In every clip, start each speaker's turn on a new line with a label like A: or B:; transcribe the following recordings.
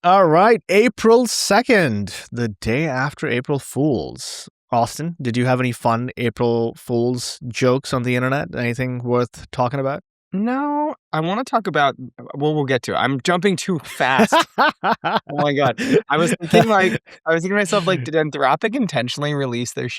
A: All right, April 2nd, the day after April Fools. Austin, did you have any fun April Fools jokes on the internet? Anything worth talking about?
B: No, I want to talk about, well, we'll get to it. I'm jumping too fast. Oh my God. I was thinking to myself, like, did Anthropic intentionally release their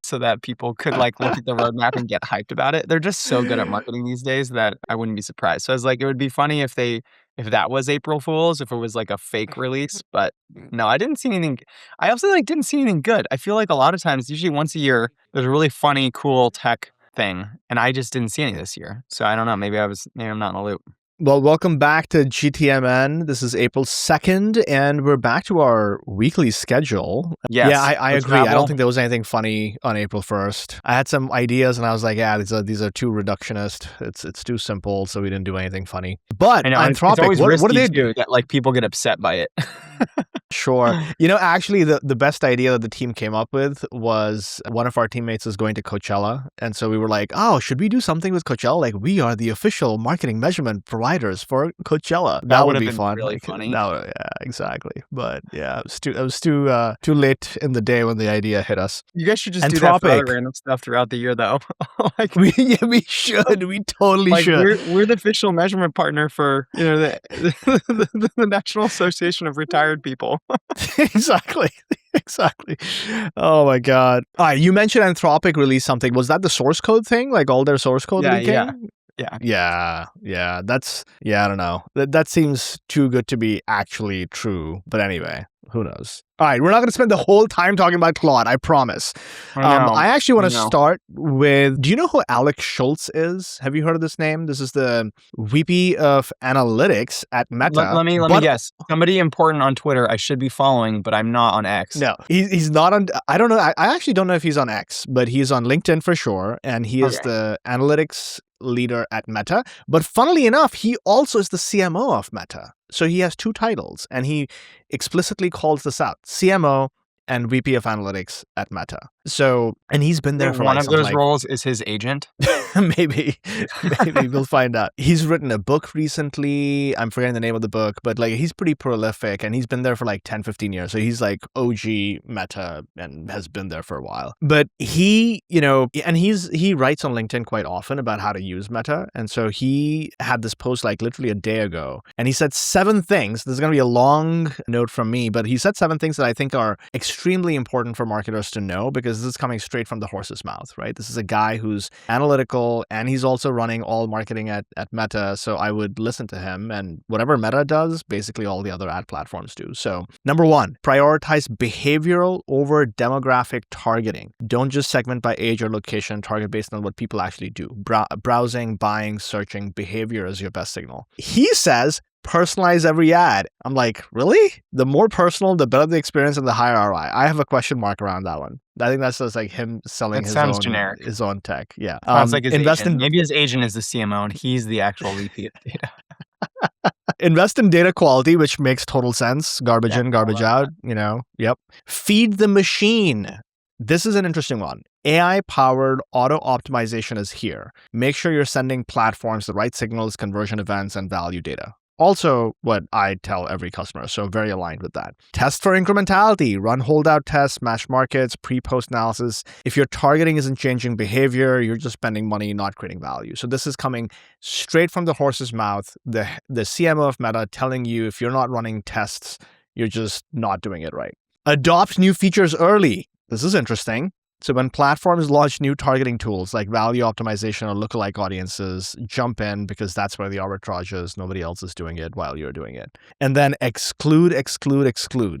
B: so that people could like look at the roadmap and get hyped about it? They're just so good at marketing these days that I wouldn't be surprised. So I was like, it would be funny if that was April Fool's, if it was like a fake release, but no, I didn't see anything. I also like didn't see anything good. I feel like a lot of times, usually once a year, there's a really funny, cool tech thing, and I just didn't see any this year. So I don't know. Maybe I'm not in the loop.
A: Well, welcome back to GTMN. This is April 2nd, and we're back to our weekly schedule.
B: Yes,
A: yeah, I
B: let's
A: agree. I
B: travel.
A: don't think there was anything funny on April 1st. I had some ideas, and I was like, yeah, these are too reductionist. It's too simple, so we didn't do anything funny. But
B: I know it's
A: Anthropic,
B: always
A: what do they
B: do that? Like people get upset by it.
A: Sure. Actually, the best idea that the team came up with was one of our teammates is going to Coachella. And so we were like, oh, should we do something with Coachella? Like, we are the official marketing measurement providers for Coachella. That would be fun.
B: Really funny.
A: Yeah, exactly. But yeah, it was too late in the day when the idea hit us.
B: You guys should just do that for other random stuff throughout the year, though.
A: Like we should. We totally should.
B: We're the official measurement partner for the National Association of Retired People.
A: Exactly. Oh my God. All right, you mentioned Anthropic released something. Was that the source code thing? Like all their source code leaking? Yeah. I don't know. That seems too good to be actually true. But anyway, who knows? All right, we're not going to spend the whole time talking about Claude, I promise. I actually want to start with, do you know who Alex Schultz is? Have you heard of this name? This is the VP of Analytics at Meta.
B: Let me guess. Somebody important on Twitter I should be following, but I'm not on X.
A: No, he's not on, I don't know. I actually don't know if he's on X, but he's on LinkedIn for sure. And he is the analytics leader at Meta. But funnily enough, he also is the CMO of Meta. So he has two titles, and he explicitly calls this out: CMO and VP of Analytics at Meta. So, and he's been there for
B: one of those roles is his agent.
A: Maybe we'll find out. He's written a book recently. I'm forgetting the name of the book, but like he's pretty prolific, and he's been there for like 10, 15 years. So he's like OG Meta and has been there for a while. But he writes on LinkedIn quite often about how to use Meta. And so he had this post like literally a day ago, and he said 7 things. This is going to be a long note from me, but he said 7 things that I think are extremely important for marketers to know, because this is coming straight from the horse's mouth, right? This is a guy who's analytical, and he's also running all marketing at Meta. So I would listen to him, and whatever Meta does, basically all the other ad platforms do. So number 1, prioritize behavioral over demographic targeting. Don't just segment by age or location, target based on what people actually do. Browsing, buying, searching, behavior is your best signal. He says, personalize every ad. I'm like, really? The more personal, the better the experience and the higher ROI. I have a question mark around that one. I think that's just like him selling his own tech. Yeah.
B: Sounds like his agent. Maybe his agent is the CMO and he's the actual VP of data.
A: Invest in data quality, which makes total sense. Garbage in, garbage out, Yep. Feed the machine. This is an interesting one. AI-powered auto optimization is here. Make sure you're sending platforms the right signals, conversion events, and value data. Also what I tell every customer, so very aligned with that. Test for incrementality, run holdout tests, match markets, pre-post analysis. If your targeting isn't changing behavior, you're just spending money, not creating value. So this is coming straight from the horse's mouth, the CMO of Meta telling you if you're not running tests, you're just not doing it right. Adopt new features early. This is interesting. So when platforms launch new targeting tools like value optimization or lookalike audiences, jump in, because that's where the arbitrage is. Nobody else is doing it while you're doing it. And then exclude.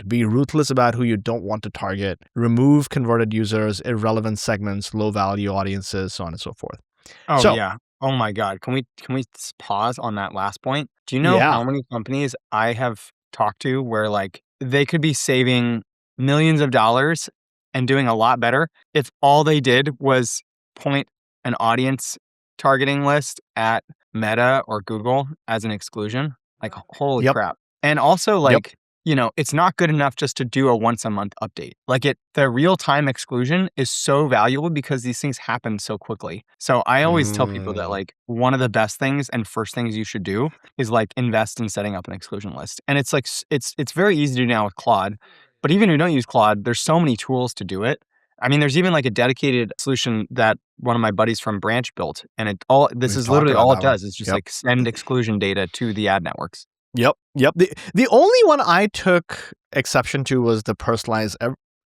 A: Be ruthless about who you don't want to target. Remove converted users, irrelevant segments, low value audiences, so on and so forth.
B: Yeah. Oh my God. Can we pause on that last point? Do you know how many companies I have talked to where like they could be saving millions of dollars and doing a lot better if all they did was point an audience targeting list at Meta or Google as an exclusion? Like, holy crap. And also, like, it's not good enough just to do a once a month update. Like the real-time exclusion is so valuable because these things happen so quickly. So I always tell people that like one of the best things and first things you should do is like invest in setting up an exclusion list. And it's like it's very easy to do now with Claude. But even if you don't use Claude, there's so many tools to do it. I mean, there's even like a dedicated solution that one of my buddies from Branch built, and this is literally all it does is just like send exclusion data to the ad networks.
A: Yep. The only one I took exception to was the personalized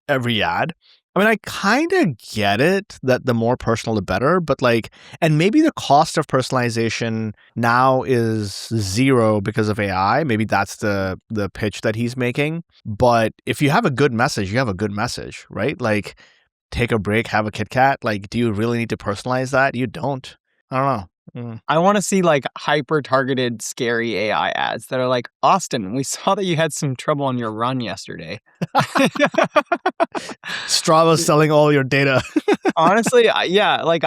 A: every ad. I mean, I kind of get it that the more personal, the better, but like, and maybe the cost of personalization now is zero because of AI. Maybe that's the pitch that he's making. But if you have a good message, you have a good message, right? Like, take a break, have a Kit Kat. Like, do you really need to personalize that? You don't. I don't know.
B: I want to see like hyper-targeted scary AI ads that are like, Austin, we saw that you had some trouble on your run yesterday.
A: Strava's selling all your data.
B: Honestly, yeah, like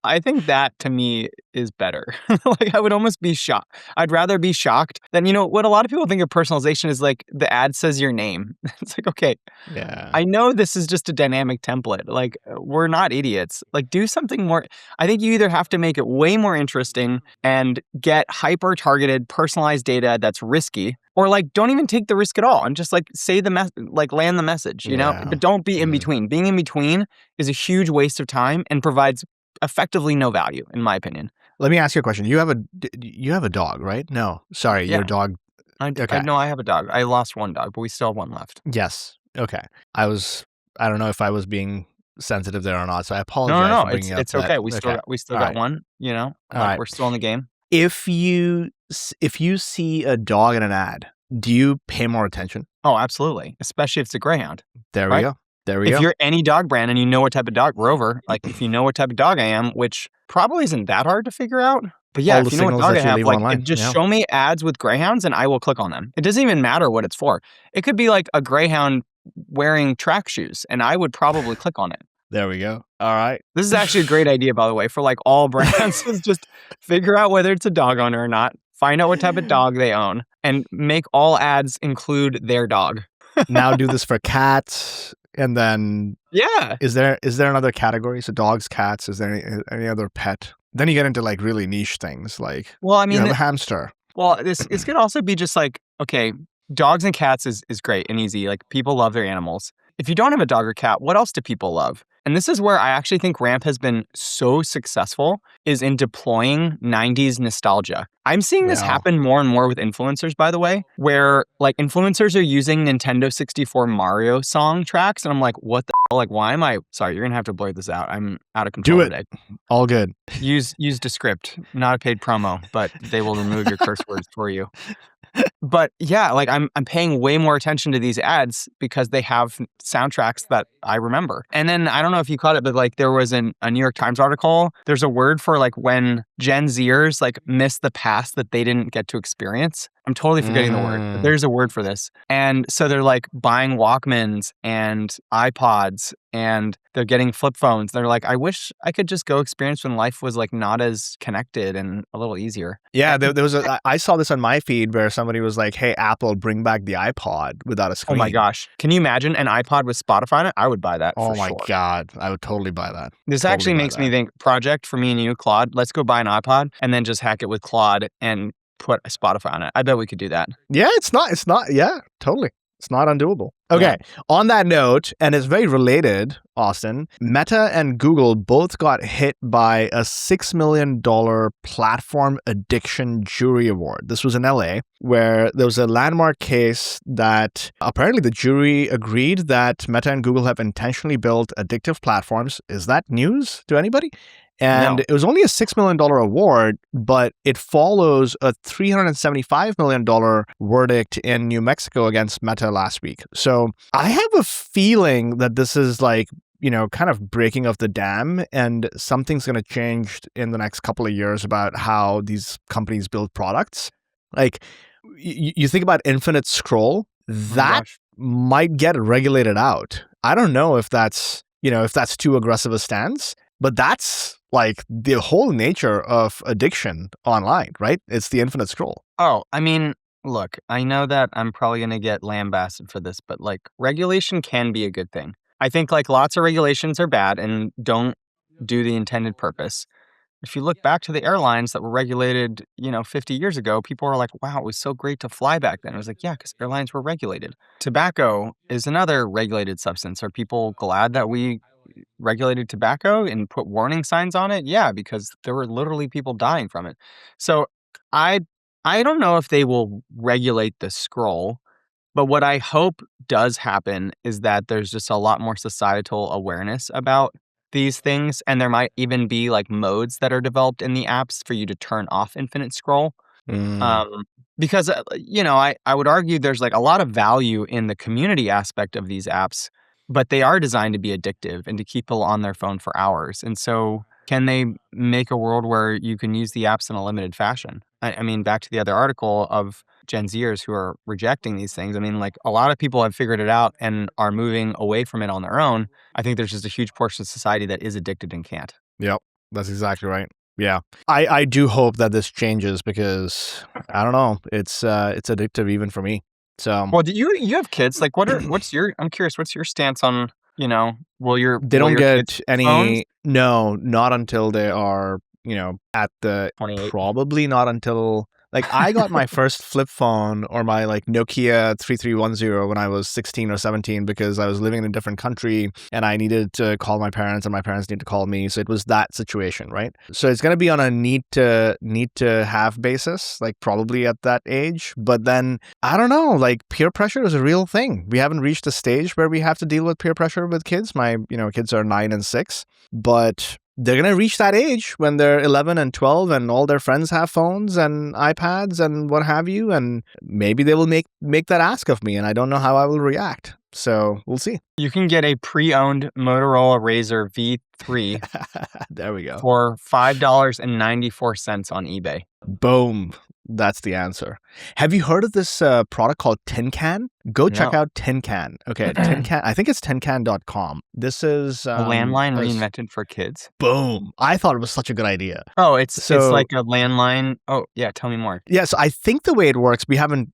B: I think that to me is better. Like I would almost be shocked. I'd rather be shocked than, what a lot of people think of personalization is like the ad says your name. It's like, okay,
A: yeah,
B: I know this is just a dynamic template. Like we're not idiots. Like do something more. I think you either have to make it way more interesting and get hyper targeted personalized data that's risky, or like don't even take the risk at all and just like say land the message, but don't be in between. Being in between is a huge waste of time and provides effectively no value, in my opinion.
A: Let me ask you a question. You have a dog, right? No, sorry, your dog.
B: Okay. No, I have a dog. I lost one dog, but we still have one left.
A: Yes. Okay. I don't know if I was being sensitive there or not, so I apologize.
B: No. It's okay. We still got one.
A: Right.
B: We're still in the game.
A: If you see a dog in an ad, do you pay more attention?
B: Oh, absolutely. Especially if it's a greyhound.
A: There we go.
B: If you're any dog brand and you know what type of dog, Rover, like if you know what type of dog I am, which probably isn't that hard to figure out. But yeah, if you know what dog I have, like show me ads with greyhounds and I will click on them. It doesn't even matter what it's for. It could be like a greyhound wearing track shoes and I would probably click on it.
A: There we go. All right.
B: This is actually a great idea, by the way, for like all brands is just figure out whether it's a dog owner or not, find out what type of dog they own and make all ads include their dog.
A: Now do this for cats. And then, is there another category? So dogs, cats. Is there any other pet? Then you get into like really niche things, like a hamster.
B: Well, this could also be just like, okay, dogs and cats is great and easy. Like people love their animals. If you don't have a dog or cat, what else do people love? And this is where I actually think Ramp has been so successful is in deploying 90s nostalgia. I'm seeing this happen more and more with influencers, by the way, where like influencers are using Nintendo 64 Mario song tracks. And I'm like, what the hell? Like, why am I? Sorry, you're going to have to blur this out. I'm out of control today.
A: All good.
B: Use Descript, not a paid promo, but they will remove your curse words for you. But yeah, like I'm paying way more attention to these ads because they have soundtracks that I remember. And then I don't know if you caught it, but like there was a New York Times article. There's a word for like when Gen Zers like miss the past that they didn't get to experience. I'm totally forgetting the word, but there's a word for this. And so they're like buying Walkmans and iPods and they're getting flip phones. They're like, I wish I could just go experience when life was like not as connected and a little easier.
A: Yeah, there was I saw this on my feed where somebody was like, hey, Apple, bring back the iPod without a screen.
B: Oh my gosh. Can you imagine an iPod with Spotify on it? I would buy that.
A: Oh my God. I would totally buy that.
B: This actually makes me think, project for me and you, Claude, let's go buy an iPod and then just hack it with Claude and put a Spotify on it. I bet we could do that.
A: Yeah, it's not. Yeah, totally. It's not undoable. Okay, on that note, and it's very related, Austin, Meta and Google both got hit by a $6 million platform addiction jury award. This was in LA, where there was a landmark case that apparently the jury agreed that Meta and Google have intentionally built addictive platforms. Is that news to anybody? And it was only a $6 million award, but it follows a $375 million verdict in New Mexico against Meta last week. So I have a feeling that this is like, kind of breaking of the dam, and something's going to change in the next couple of years about how these companies build products. Like you think about infinite scroll, that might get regulated out. I don't know if that's too aggressive a stance, but that's like the whole nature of addiction online, right? It's the infinite scroll.
B: Oh, I mean, Look, I know that I'm probably going to get lambasted for this, but like regulation can be a good thing. I think like lots of regulations are bad and don't do the intended purpose. If you look back to the airlines that were regulated, 50 years ago, people were like, wow, it was so great to fly back then. It was like, yeah, because airlines were regulated. Tobacco is another regulated substance. Are people glad that we regulated tobacco and put warning signs on it? Yeah, because there were literally people dying from it. So I I don't know if they will regulate the scroll, but what I hope does happen is that there's just a lot more societal awareness about these things, and there might even be like modes that are developed in the apps for you to turn off infinite scroll.
A: Mm,
B: Um, because I would argue there's like a lot of value in the community aspect of these apps, but they are designed to be addictive and to keep people on their phone for hours. And so, can they make a world where you can use the apps in a limited fashion? I mean, back to the other article of Gen Zers who are rejecting these things. I mean, like a lot of people have figured it out and are moving away from it on their own. I think there's just a huge portion of society that is addicted and can't.
A: yep, that's exactly right. Yeah. I do hope that this changes because I don't know, it's addictive even for me. So
B: Well, do you have kids? Like, I'm curious, what's your stance on, will your
A: they
B: will
A: don't
B: your kids
A: get
B: get phones?
A: any, no, not until they are, at the,
B: 28.
A: probably not until, like, I got my first flip phone or my like Nokia 3310 when I was 16 or 17 because I was living in a different country and I needed to call my parents and my parents needed to call me. So it was that situation, right? So it's going to be on a need to have basis, like probably at that age. But then I don't know, like peer pressure is a real thing. We haven't reached a stage where we have to deal with peer pressure with kids. My, kids are 9 and 6, but they're going to reach that age when they're 11 and 12 and all their friends have phones and iPads and what have you. And maybe they will make that ask of me and I don't know how I will react. So we'll see.
B: You can get a pre-owned Motorola Razr V3
A: There we go.
B: for $5.94 on eBay.
A: Boom. That's the answer. Have you heard of this product called Tin Can? Go check
B: No.
A: out Tin Can. Okay, Tin Can. I think it's tincan.com. This is
B: A landline reinvented for kids?
A: boom. I thought it was such a good idea.
B: Oh, it's
A: So
B: like a landline. Oh, yeah, tell me more.
A: yeah, so I think the way it works, we haven't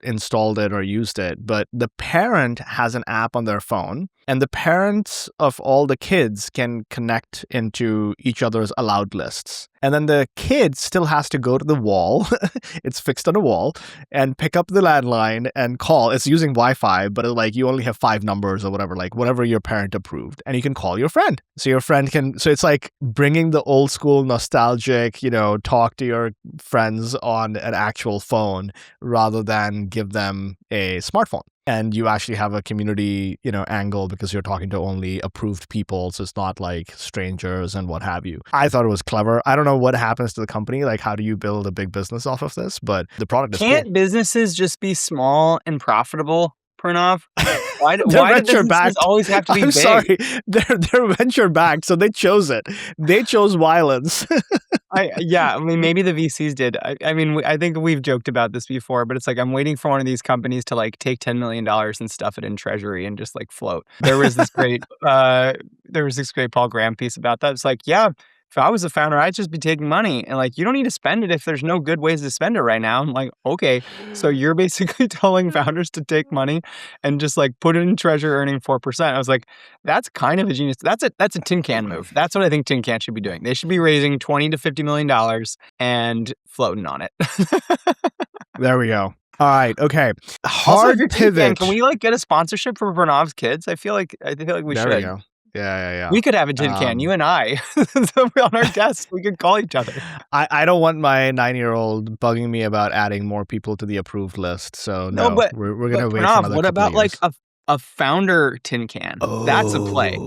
A: installed it or used it, but the parent has an app on their phone, and the parents of all the kids can connect into each other's allowed lists. And then the kid still has to go to the wall. It's fixed on a wall and pick up the landline and call. It's using Wi-Fi, but like you only have 5 numbers or whatever, like whatever your parent approved, and you can call your friend. So your friend can. So it's like bringing the old school nostalgic, talk to your friends on an actual phone rather than give them a smartphone. And you actually have a community, angle because you're talking to only approved people. So it's not like strangers and what have you. I thought it was clever. I don't know what happens to the company. Like, how do you build a big business off of this? But the product is cool.
B: Can't businesses just be small and profitable, Pranav? Why do
A: They're
B: businesses
A: venture backed.
B: always have to be
A: I'm
B: big?
A: sorry. They're venture backed, so they chose it. They chose violence.
B: I mean, maybe the VCs did. I mean, I think we've joked about this before, but it's like I'm waiting for one of these companies to like take $10 million and stuff it in treasury and just like float. There was this great Paul Graham piece about that. It's like, yeah, if I was a founder, I'd just be taking money and like, you don't need to spend it if there's no good ways to spend it right now. I'm like, okay, so you're basically telling founders to take money and just like put it in treasury earning 4%. I was like, that's kind of a genius. That's a tin can move. That's what I think tin can should be doing. They should be raising $20 to $50 million and floating on it.
A: There we go. All right. Okay.
B: Also, if
A: Hard
B: you're Tin Can,
A: pivot.
B: can we like get a sponsorship for Pranav's kids? I feel like we
A: There we
B: should.
A: go. Yeah.
B: We could have a tin can, you and I. So we're on our desks, we could call each other.
A: I don't want my 9-year-old bugging me about adding more people to the approved list. So
B: No,
A: no,
B: but
A: we're gonna wait for
B: Pranav,
A: another
B: what
A: couple
B: about
A: of
B: like
A: years.
B: a founder tin can? That's a play.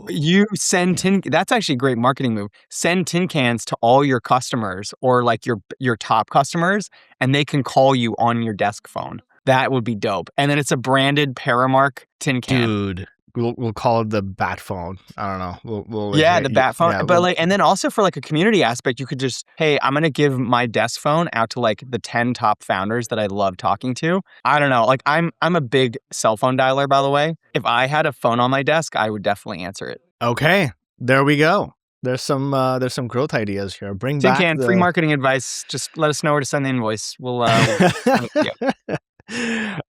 B: You send that's actually a great marketing move. Send tin cans to all your customers or like your top customers, and they can call you on your desk phone. That would be dope. And then it's a branded Paramark tin can.
A: Dude, we'll call it the bat phone. I don't know. We'll
B: Yeah, the bat phone.
A: yeah,
B: But like, and then also for like a community aspect, you could just, hey, I'm gonna give my desk phone out to like the 10 top founders that I love talking to. I don't know. Like I'm a big cell phone dialer, by the way. If I had a phone on my desk, I would definitely answer it.
A: okay. There we go. There's some growth ideas here. Bring
B: Tin
A: back
B: can, free
A: the
B: marketing advice. Just let us know where to send the invoice. We'll send it to you.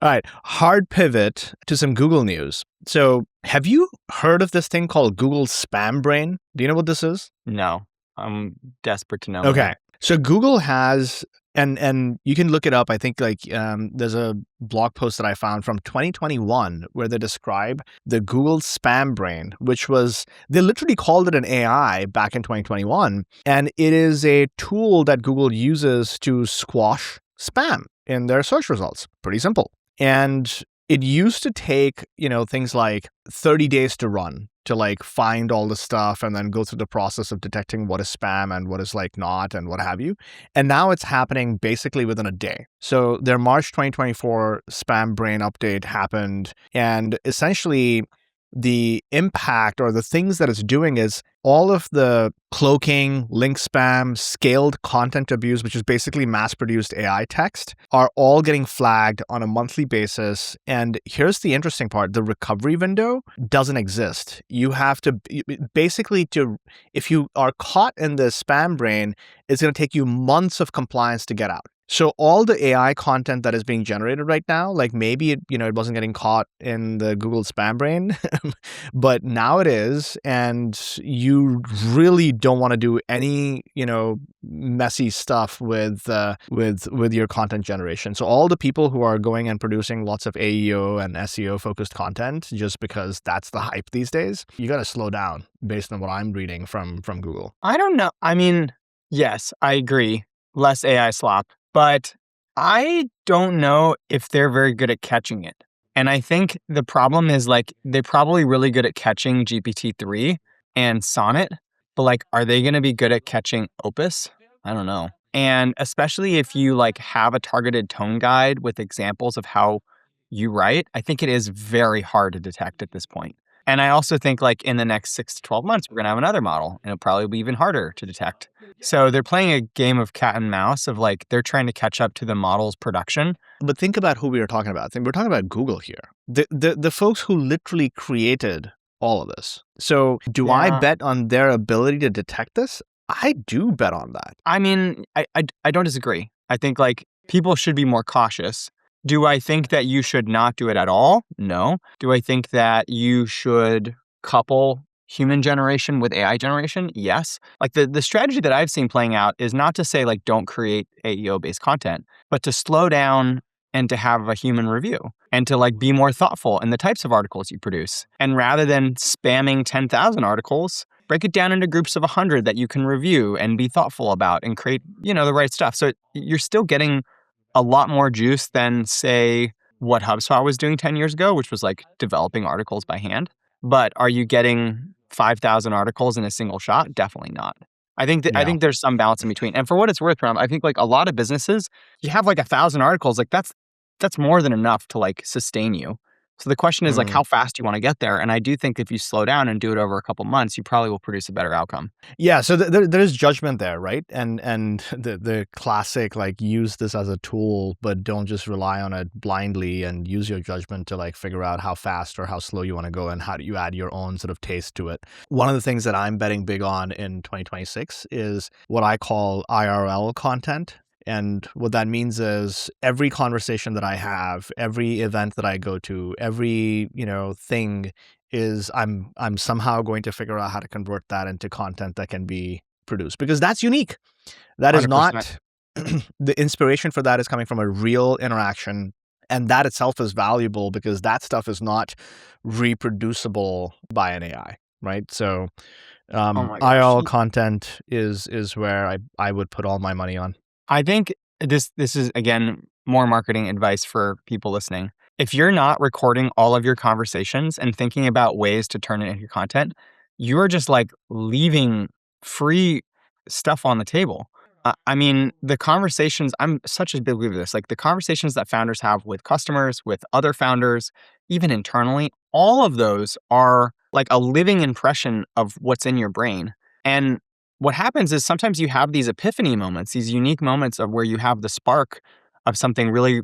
A: All right, hard pivot to some Google news. So, have you heard of this thing called Google Spam Brain? Do you know what this is?
B: No, I'm desperate to know
A: Okay.
B: more.
A: So Google has, and you can look it up. I think there's a blog post that I found from 2021 where they describe the Google Spam Brain, which was, they literally called it an AI back in 2021. And it is a tool that Google uses to squash spam in their search results. Pretty simple. And it used to take, things like 30 days to run to like find all the stuff and then go through the process of detecting what is spam and what is like not and what have you. And now it's happening basically within a day. So their March 2024 Spam Brain update happened, and essentially the impact or the things that it's doing is all of the cloaking, link spam, scaled content abuse, which is basically mass-produced AI text, are all getting flagged on a monthly basis. And here's the interesting part. The recovery window doesn't exist. You have to basically, if you are caught in the spam brain, it's going to take you months of compliance to get out. So all the AI content that is being generated right now, like maybe it wasn't getting caught in the Google Spam Brain, but now it is, and you really don't want to do any messy stuff with your content generation. So all the people who are going and producing lots of AEO and SEO focused content just because that's the hype these days, you got to slow down based on what I'm reading from Google.
B: I don't know. I mean, yes, I agree. Less AI slop. But I don't know if they're very good at catching it. And I think the problem is like they're probably really good at catching GPT-3 and Sonnet, but like, are they going to be good at catching Opus? I don't know. And especially if you like have a targeted tone guide with examples of how you write, I think it is very hard to detect at this point. And I also think like in the next 6 to 12 months, we're going to have another model and it'll probably be even harder to detect. So they're playing a game of cat and mouse of like, they're trying to catch up to the model's production.
A: But think about who we are talking about. We're talking about Google here. The folks who literally created all of this. So do I bet on their ability to detect this? I do bet on that.
B: I mean, I don't disagree. I think like people should be more cautious. Do I think that you should not do it at all? No. Do I think that you should couple human generation with AI generation? Yes. Like the strategy that I've seen playing out is not to say like don't create AEO-based content, but to slow down and to have a human review and to like be more thoughtful in the types of articles you produce. And rather than spamming 10,000 articles, break it down into groups of 100 that you can review and be thoughtful about and create, the right stuff. So you're still getting a lot more juice than, say, what HubSpot was doing 10 years ago, which was like developing articles by hand. But are you getting 5,000 articles in a single shot? Definitely not. I think there's some balance in between. And for what it's worth, Pranav, I think like a lot of businesses, you have like 1,000 articles, like that's more than enough to like sustain you. So the question is like how fast you want to get there. And I do think if you slow down and do it over a couple months, you probably will produce a better outcome.
A: Yeah, so there's judgment there, right? And the classic like use this as a tool, but don't just rely on it blindly and use your judgment to like figure out how fast or how slow you want to go and how do you add your own sort of taste to it. One of the things that I'm betting big on in 2026 is what I call IRL content. And what that means is every conversation that I have, every event that I go to, every, thing is I'm somehow going to figure out how to convert that into content that can be produced, because that's unique. That is
B: 100%.
A: not the inspiration for that is coming from a real interaction. And that itself is valuable because that stuff is not reproducible by an AI, right? So IRL content is where I would put all my money on.
B: I think this is, again, more marketing advice for people listening. If you're not recording all of your conversations and thinking about ways to turn it into content, you are just like leaving free stuff on the table. I mean, the conversations, I'm such a big believer of this, like the conversations that founders have with customers, with other founders, even internally, all of those are like a living impression of what's in your brain. And what happens is sometimes you have these epiphany moments, these unique moments of where you have the spark of something really,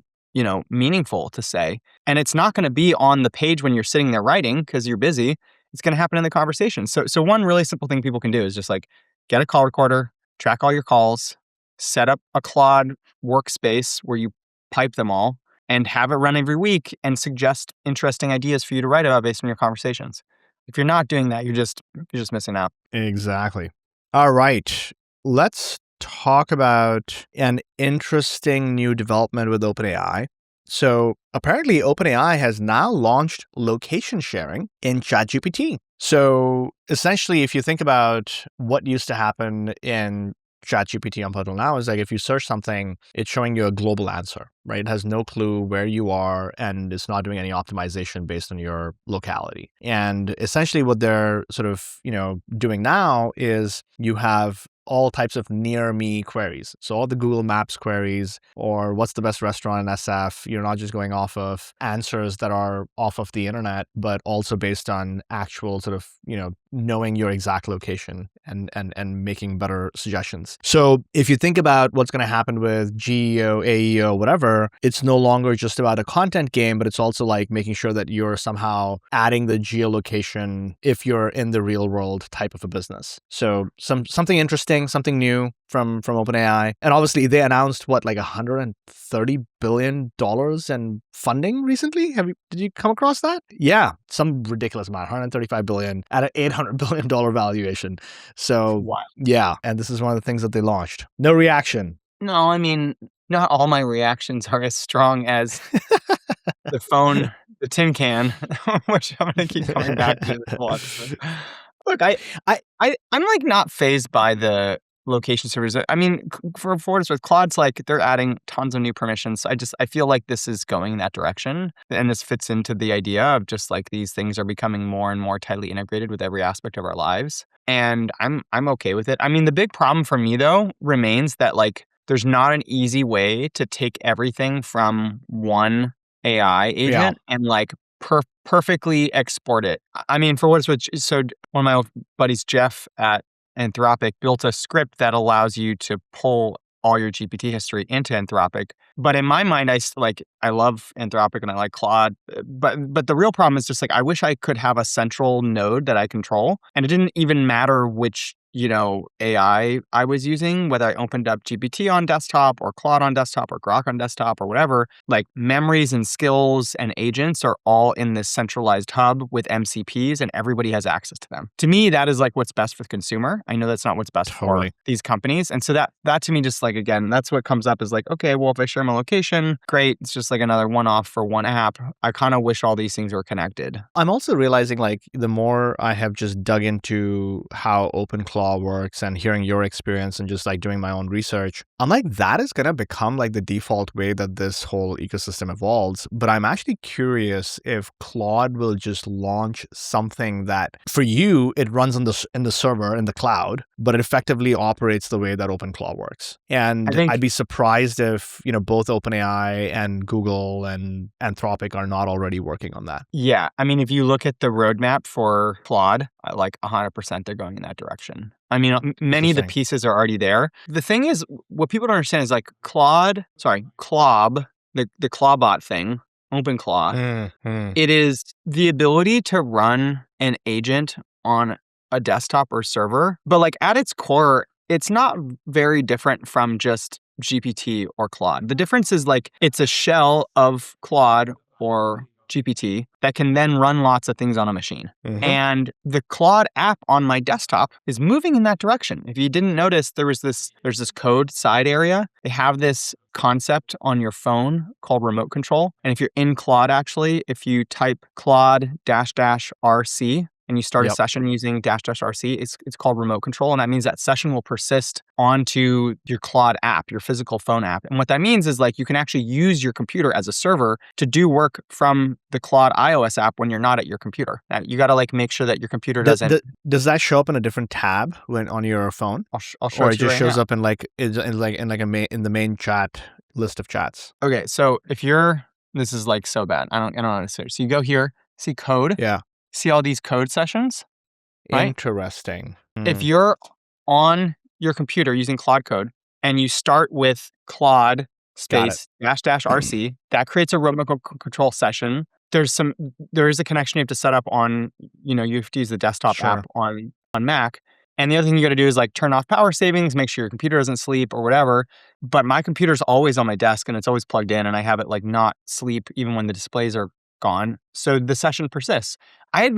B: meaningful to say. And it's not going to be on the page when you're sitting there writing because you're busy. it's going to happen in the conversation. So one really simple thing people can do is just like get a call recorder, track all your calls, set up a Claude workspace where you pipe them all, and have it run every week and suggest interesting ideas for you to write about based on your conversations. If you're not doing that, you're just missing out.
A: Exactly. All right. Let's talk about an interesting new development with OpenAI. So apparently OpenAI has now launched location sharing in ChatGPT. So essentially, if you think about what used to happen in ChatGPT up until now, is like if you search something, it's showing you a global answer, right? It has no clue where you are and it's not doing any optimization based on your locality. And essentially what they're sort of, doing now is you have all types of near me queries. So all the Google Maps queries or what's the best restaurant in SF, you're not just going off of answers that are off of the internet, but also based on actual sort of, knowing your exact location and making better suggestions. So if you think about what's going to happen with GEO, AEO, whatever, it's no longer just about a content game, but it's also like making sure that you're somehow adding the geolocation if you're in the real world type of a business. So something interesting, something new from OpenAI. And obviously they announced like $130 billion in funding recently. Did you come across that? Yeah, some ridiculous amount, $135 billion at an $800 billion valuation. So
B: Wow.
A: yeah, and this is one of the things that they launched. No reaction.
B: No, I mean, not all my reactions are as strong as the phone, the tin can, which I'm going to keep coming back to this whole episode. Look, I'm like not fazed by the location servers. I mean, for what it's worth, Claude's like they're adding tons of new permissions. I feel like this is going in that direction, and this fits into the idea of just like these things are becoming more and more tightly integrated with every aspect of our lives, and I'm okay with it. I mean, the big problem for me though remains that like there's not an easy way to take everything from one AI agent and like perfectly export it. I mean, for what it's worth, so one of my old buddies, Jeff at Anthropic, built a script that allows you to pull all your GPT history into Anthropic. But in my mind, I love Anthropic and I like Claude. But the real problem is just like I wish I could have a central node that I control, and it didn't even matter which AI I was using, whether I opened up GPT on desktop or Claude on desktop or Grok on desktop or whatever, like memories and skills and agents are all in this centralized hub with MCPs and everybody has access to them. To me, that is like what's best for the consumer. I know that's not what's best for these companies. And so that to me, just like, again, that's what comes up is like, okay, well, if I share my location, great. It's just like another one-off for one app. I kind of wish all these things were connected.
A: I'm also realizing like the more I have just dug into how OpenClaw works and hearing your experience and just like doing my own research, I'm like, that is going to become like the default way that this whole ecosystem evolves. But I'm actually curious if Claude will just launch something that for you, it runs in the server in the cloud, but it effectively operates the way that OpenClaw works. And I'd be surprised if, both OpenAI and Google and Anthropic are not already working on that.
B: Yeah. I mean, if you look at the roadmap for Claude, like 100% they're going in that direction. I mean, many of the pieces are already there. The thing is, what people don't understand is like Claude, the Clawbot thing, OpenClaw, it is the ability to run an agent on a desktop or server. But like at its core, it's not very different from just GPT or Claude. The difference is like it's a shell of Claude or GPT that can then run lots of things on a machine. And the Claude app on my desktop is moving in that direction. If you didn't notice, there's this code side area. They have this concept on your phone called remote control. And if you're in Claude, actually, if you type Claude --RC, and you start a session using --RC, it's called remote control. And that means that session will persist onto your Claude app, your physical phone app. And what that means is like you can actually use your computer as a server to do work from the Claude iOS app when you're not at your computer. Now, you got to like make sure that your computer doesn't...
A: Does that show up in a different tab when on your phone?
B: I'll show it
A: or it just
B: right
A: shows
B: now.
A: up in the main chat list of chats?
B: Okay, so this is like so bad. I don't know how to say it. So you go here, see code.
A: Yeah.
B: See all these code sessions? Right?
A: Interesting.
B: If you're on your computer using Claude Code and you start with Claude space --RC, that creates a remote control session there is a connection you have to set up on, you have to use the desktop
A: Sure.
B: app on Mac. And the other thing you got to do is like turn off power savings, make sure your computer doesn't sleep or whatever. But my computer's always on my desk and it's always plugged in, and I have it like not sleep even when the displays are gone. So the session persists. I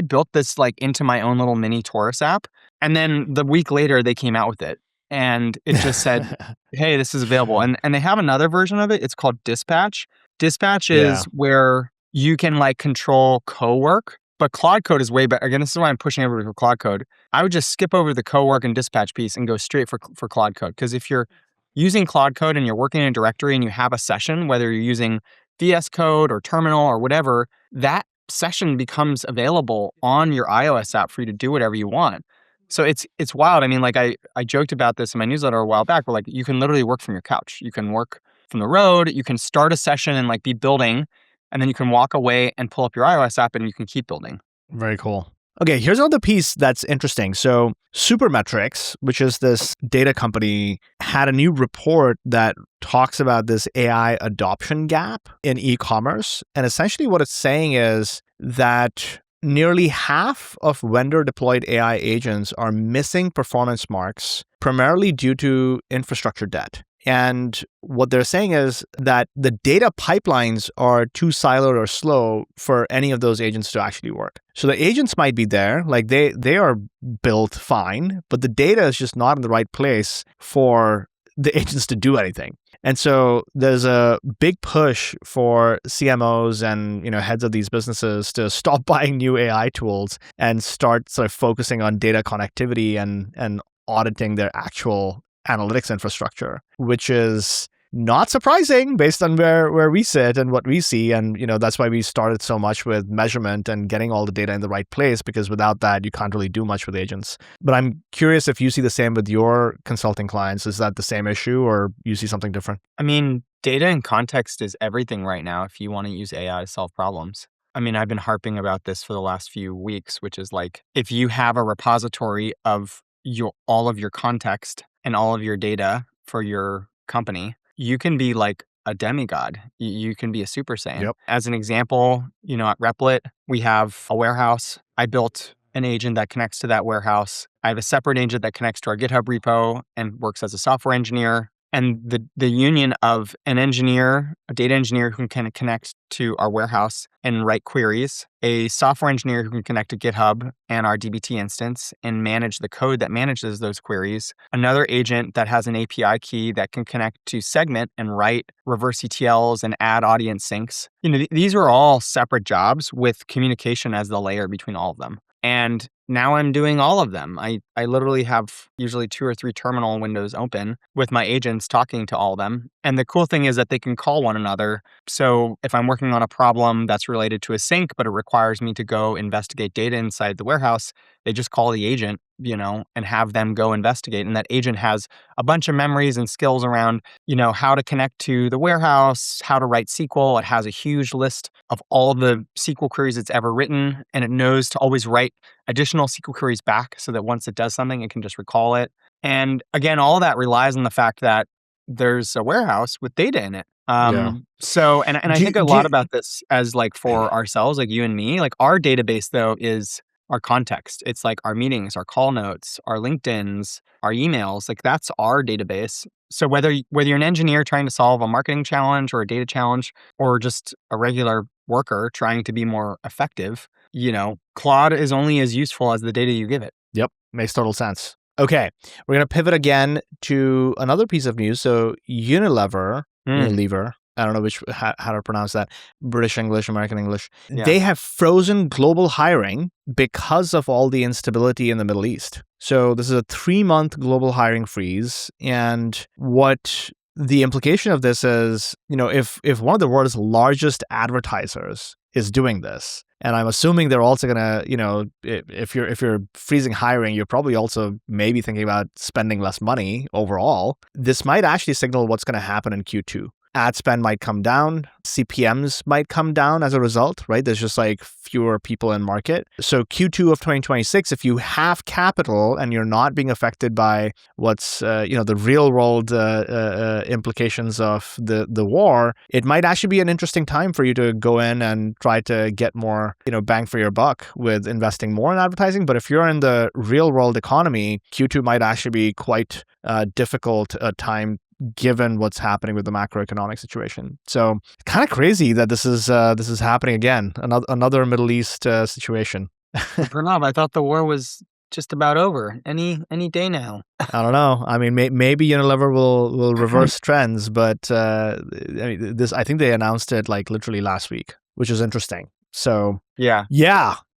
B: built this like into my own little mini Taurus app. And then the week later they came out with it and it just said, hey, this is available. And they have another version of it. It's called Dispatch. Dispatch is where you can like control co-work. But Claude Code is way better. Again, this is why I'm pushing everybody for Claude Code. I would just skip over the co-work and dispatch piece and go straight for Claude Code. Because if you're using Claude Code and you're working in a directory and you have a session, whether you're using VS Code or Terminal or whatever, that session becomes available on your iOS app for you to do whatever you want. So it's wild. I mean, like I joked about this in my newsletter a while back, but like you can literally work from your couch. You can work from the road. You can start a session and like be building. And then you can walk away and pull up your iOS app and you can keep building.
A: Very cool. Okay, here's another piece that's interesting. So Supermetrics, which is this data company, had a new report that talks about this AI adoption gap in e-commerce. And essentially what it's saying is that nearly half of vendor-deployed AI agents are missing performance marks, primarily due to infrastructure debt. And what they're saying is that the data pipelines are too siloed or slow for any of those agents to actually work. So the agents might be there, like they are built fine, but the data is just not in the right place for the agents to do anything. And so there's a big push for CMOs and heads of these businesses to stop buying new AI tools and start sort of focusing on data connectivity and auditing their actual analytics infrastructure, which is not surprising based on where we sit and what we see. And, that's why we started so much with measurement and getting all the data in the right place, because without that, you can't really do much with agents. But I'm curious if you see the same with your consulting clients. Is that the same issue or you see something different?
B: I mean, data and context is everything right now if you want to use AI to solve problems. I mean, I've been harping about this for the last few weeks, which is like, if you have a repository of all of your context and all of your data for your company, you can be like a demigod. You can be a super saiyan.
A: Yep.
B: As an example, at Replit, we have a warehouse. I built an agent that connects to that warehouse. I have a separate agent that connects to our GitHub repo and works as a software engineer. And the union of an engineer, a data engineer who can kind of connect to our warehouse and write queries, a software engineer who can connect to GitHub and our dbt instance and manage the code that manages those queries, another agent that has an API key that can connect to Segment and write reverse ETLs and add audience syncs. These are all separate jobs with communication as the layer between all of them. And now I'm doing all of them. I literally have usually 2 or 3 terminal windows open with my agents talking to all of them. And the cool thing is that they can call one another. So if I'm working on a problem that's related to a sync, but it requires me to go investigate data inside the warehouse, they just call the agent, and have them go investigate. And that agent has a bunch of memories and skills around, how to connect to the warehouse, how to write SQL. It has a huge list of all the SQL queries it's ever written, and it knows to always write additional SQL queries back so that once it does something, it can just recall it. And again, all that relies on the fact that there's a warehouse with data in it. So, and I think a lot about this as like for ourselves, like you and me, like our database though is our context. It's like our meetings, our call notes, our LinkedIns, our emails, like that's our database. So whether you're an engineer trying to solve a marketing challenge or a data challenge, or just a regular worker trying to be more effective, Claude is only as useful as the data you give it.
A: Yep. Makes total sense. Okay. We're going to pivot again to another piece of news. So Unilever, I don't know how to pronounce that, British English, American English. Yeah. They have frozen global hiring because of all the instability in the Middle East. So this is a 3-month global hiring freeze. And what the implication of this is, if one of the world's largest advertisers is doing this, and I'm assuming they're also gonna, if you're freezing hiring, you're probably also maybe thinking about spending less money overall. This might actually signal what's going to happen in Q2. ad spend might come down, CPMs might come down as a result, right? There's just like fewer people in market. So Q2 of 2026, if you have capital and you're not being affected by what's the real world implications of the war, it might actually be an interesting time for you to go in and try to get more bang for your buck with investing more in advertising. But if you're in the real world economy, Q2 might actually be quite difficult time given what's happening with the macroeconomic situation. So kind of crazy that this is happening again, another Middle East situation.
B: Pranav, I thought the war was just about over. Any day now.
A: I don't know. I mean, maybe Unilever will reverse trends, but I think they announced it like literally last week, which is interesting. So
B: yeah.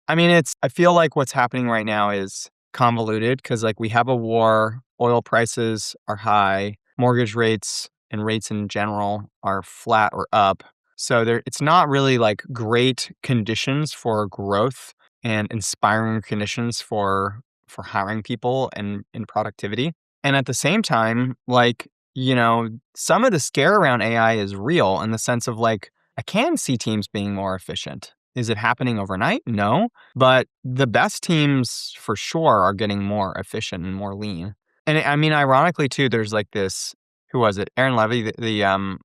B: I mean, I feel like what's happening right now is convoluted because like we have a war, oil prices are high, mortgage rates and rates in general are flat or up. So it's not really like great conditions for growth and inspiring conditions for hiring people and in productivity. And at the same time, like, some of the scare around AI is real in the sense of like, I can see teams being more efficient. Is it happening overnight? No. But the best teams for sure are getting more efficient and more lean. And I mean, ironically too, there's like this, who was it? Aaron Levy, the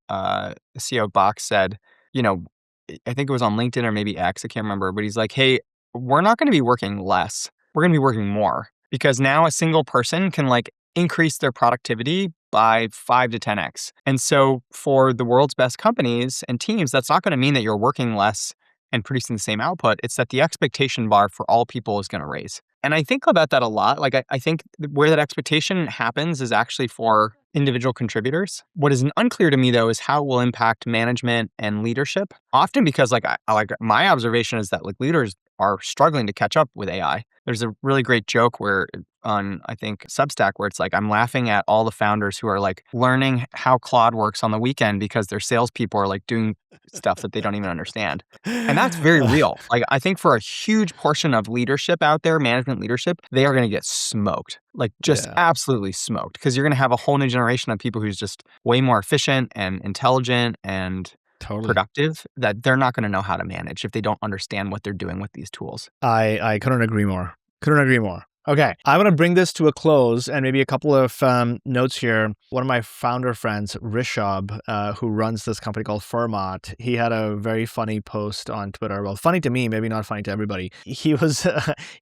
B: CEO of Box said, I think it was on LinkedIn or maybe X, I can't remember, but he's like, hey, we're not going to be working less. We're going to be working more because now a single person can like increase their productivity by 5 to 10x. And so for the world's best companies and teams, that's not going to mean that you're working less and producing the same output. It's that the expectation bar for all people is going to raise. And I think about that a lot. Like, I think where that expectation happens is actually for individual contributors. What is unclear to me, though, is how it will impact management and leadership. Often because, like my observation is that like leaders are struggling to catch up with AI. There's a really great joke where on, I think, Substack, where it's like, I'm laughing at all the founders who are like learning how Claude works on the weekend because their salespeople are like doing stuff that they don't even understand. And that's very real. Like, I think for a huge portion of leadership out there, management leadership, they are going to get smoked, like just absolutely smoked, because you're going to have a whole new generation of people who's just way more efficient and intelligent and productive that they're not going to know how to manage if they don't understand what they're doing with these tools.
A: I couldn't agree more. Okay, I'm going to bring this to a close and maybe a couple of notes here. One of my founder friends, Rishabh, who runs this company called Fermat, he had a very funny post on Twitter. Well, funny to me, maybe not funny to everybody. He was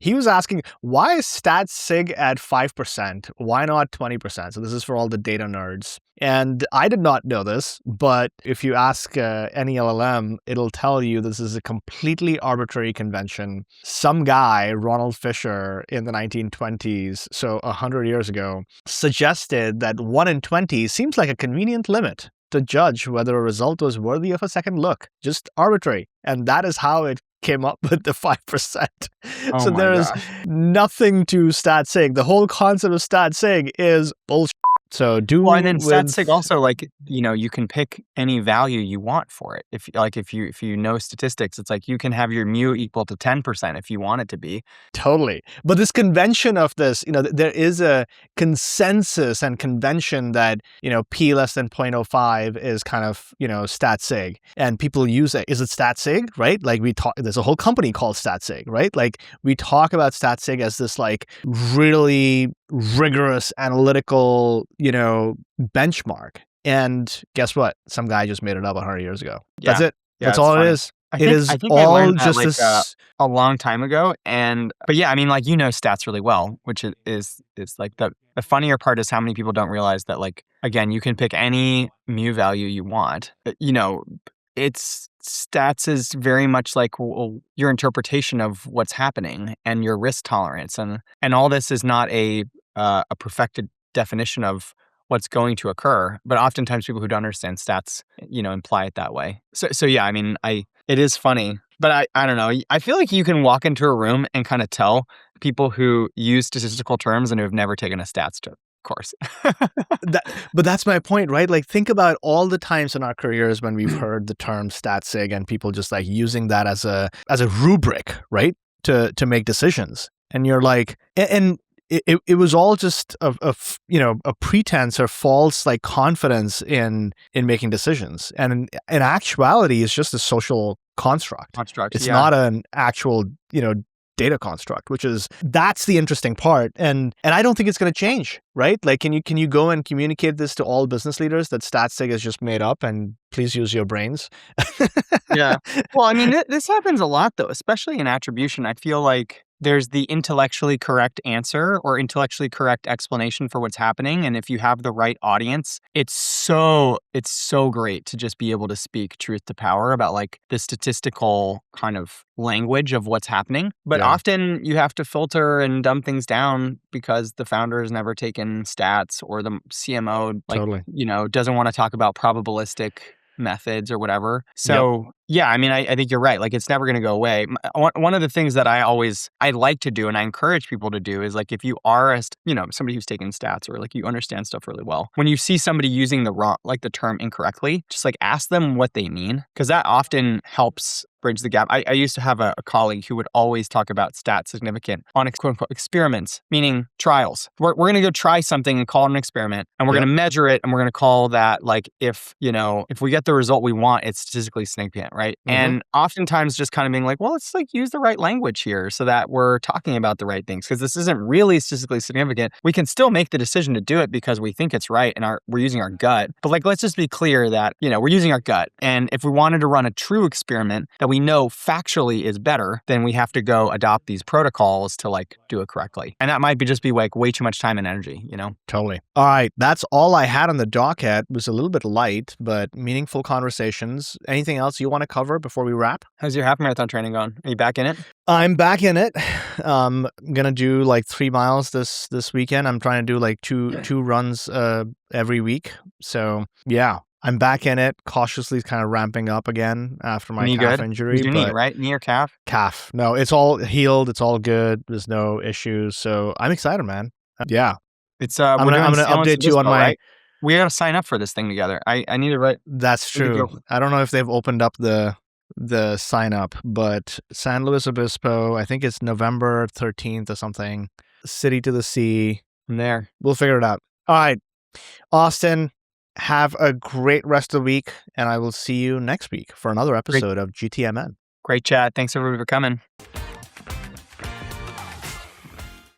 A: asking, why is stat sig at 5%? Why not 20%? So this is for all the data nerds. And I did not know this, but if you ask any LLM, it'll tell you this is a completely arbitrary convention. Some guy, Ronald Fisher, in the 1920s, so 100 years ago, suggested that 1 in 20 seems like a convenient limit to judge whether a result was worthy of a second look. Just arbitrary. And that is how it came up with the 5%. So there is nothing to stat sig. The whole concept of stat sig is bullshit. So
B: and then StatSig also, like, you can pick any value you want for it. If you know statistics, it's like you can have your mu equal to 10% if you want it to be.
A: Totally. But this convention of this, there is a consensus and convention that, P less than 0.05 is kind of, stat sig. And people use it. Is it stat sig, right? Like there's a whole company called stat sig, right? Like we talk about stat sig as this like really rigorous analytical, benchmark. And guess what? Some guy just made it up 100 years ago. Yeah. That's it. That's all funny. It is. I think all I learned just
B: that, a long time ago. But yeah, I mean, like, stats really well, which is like the funnier part is how many people don't realize that, like, again, you can pick any mu value you want. It's stats is very much like your interpretation of what's happening and your risk tolerance, and all this is not a perfected definition of what's going to occur. But oftentimes people who don't understand stats, imply it that way. So yeah, I mean, it is funny, but I don't know. I feel like you can walk into a room and kind of tell people who use statistical terms and who have never taken a stats course.
A: But that's my point, right? Like, think about all the times in our careers when we've heard the term stat sig and people just like using that as a rubric, right? To make decisions. And you're like, and it was all just a pretense or false like confidence in making decisions, and in actuality, it's just a social construct. It's not an actual data construct, that's the interesting part. And I don't think it's going to change, right? Like, can you go and communicate this to all business leaders that Statistic is just made up and please use your brains?
B: Yeah. Well, I mean, this happens a lot though, especially in attribution. I feel like there's the intellectually correct answer or intellectually correct explanation for what's happening. And if you have the right audience, it's so great to just be able to speak truth to power about like the statistical kind of language of what's happening. But often you have to filter and dumb things down because the founder has never taken stats, or the CMO doesn't want to talk about probabilistic methods or whatever. So yeah, I mean, I think you're right. Like, it's never going to go away. One of the things that I like to do and I encourage people to do is like, if you are somebody who's taken stats or like you understand stuff really well, when you see somebody using the term incorrectly, just like ask them what they mean, because that often helps bridge the gap. I used to have a colleague who would always talk about stat significant on quote unquote experiments, meaning trials. We're going to go try something and call it an experiment, and we're going to measure it, and we're going to call that like if we get the result we want, it's statistically significant, right? Mm-hmm. And oftentimes just kind of being like, well, let's like use the right language here so that we're talking about the right things, because this isn't really statistically significant. We can still make the decision to do it because we think it's right and we're using our gut. But like, let's just be clear that we're using our gut, and if we wanted to run a true experiment that we know factually is better, then we have to go adopt these protocols to like do it correctly. And that might be like way too much time and energy,
A: Totally. All right. That's all I had on the docket. It was a little bit light, but meaningful conversations. Anything else you want to cover before we wrap?
B: How's your half marathon training going? Are you back in it?
A: I'm back in it. I'm going to do like 3 miles this weekend. I'm trying to do like two runs every week. So yeah. I'm back in it, cautiously kind of ramping up again after my calf injury.
B: Your knee, right? Knee or calf?
A: Calf. No, it's all healed. It's all good. There's no issues. So I'm excited, man. Yeah.
B: It's
A: I'm gonna update you on my.
B: Right? We got to sign up for this thing together. I need to write.
A: That's true. I don't know if they've opened up the sign up, but San Luis Obispo, I think it's November 13th or something. City to the Sea.
B: I'm there.
A: We'll figure it out. All right, Austin. Have a great rest of the week, and I will see you next week for another episode of GTMN.
B: Great chat. Thanks everybody for coming.